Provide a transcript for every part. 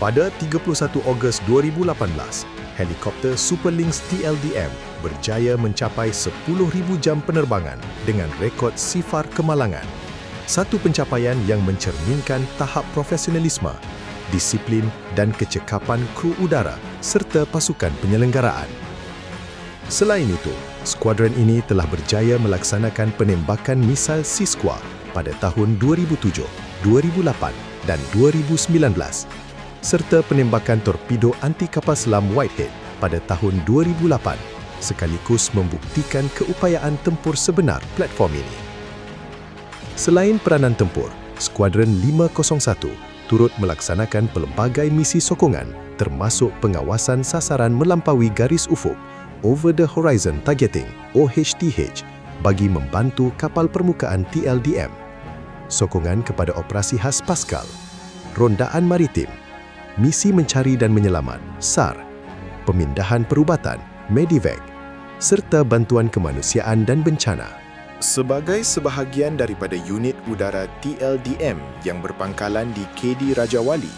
Pada 31 Ogos 2018, helikopter Super Lynx TLDM berjaya mencapai 10,000 jam penerbangan dengan rekod sifar kemalangan. Satu pencapaian yang mencerminkan tahap profesionalisme, disiplin dan kecekapan kru udara serta pasukan penyelenggaraan. Selain itu, skuadron ini telah berjaya melaksanakan penembakan misail Sisqua pada tahun 2007, 2008 dan 2019 serta penembakan torpedo anti kapal selam Whitehead pada tahun 2008 sekaligus membuktikan keupayaan tempur sebenar platform ini. Selain peranan tempur, Skuadron 501 turut melaksanakan pelbagai misi sokongan termasuk pengawasan sasaran melampaui garis ufuk Over the Horizon Targeting (OHTH) bagi membantu kapal permukaan TLDM, sokongan kepada operasi khas Pascal, rondaan maritim, misi mencari dan menyelamat (SAR), pemindahan perubatan (Medivac), serta bantuan kemanusiaan dan bencana. Sebagai sebahagian daripada unit udara TLDM yang berpangkalan di KD Raja Wali,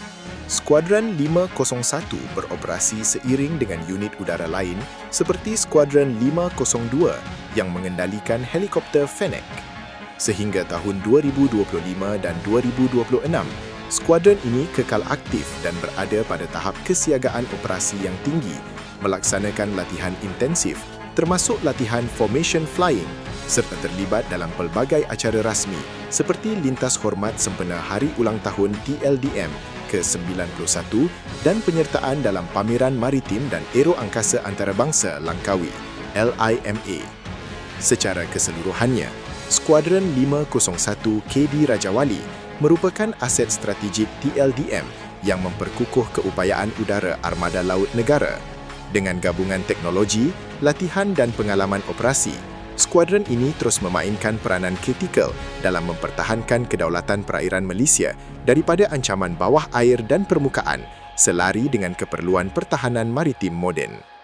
Skuadron 501 beroperasi seiring dengan unit udara lain seperti Skuadron 502 yang mengendalikan helikopter Fennec. Sehingga tahun 2025 dan 2026, skuadron ini kekal aktif dan berada pada tahap kesiagaan operasi yang tinggi, melaksanakan latihan intensif termasuk latihan formation flying serta terlibat dalam pelbagai acara rasmi seperti lintas hormat sempena Hari Ulang Tahun TLDM ke-91 dan penyertaan dalam Pameran Maritim dan Aero Angkasa Antarabangsa Langkawi (LIMA). Secara keseluruhannya, Skuadron 501 KD Raja Wali merupakan aset strategik TLDM yang memperkukuh keupayaan udara armada laut negara. Dengan gabungan teknologi, latihan dan pengalaman operasi, skuadron ini terus memainkan peranan kritikal dalam mempertahankan kedaulatan perairan Malaysia daripada ancaman bawah air dan permukaan selari dengan keperluan pertahanan maritim moden.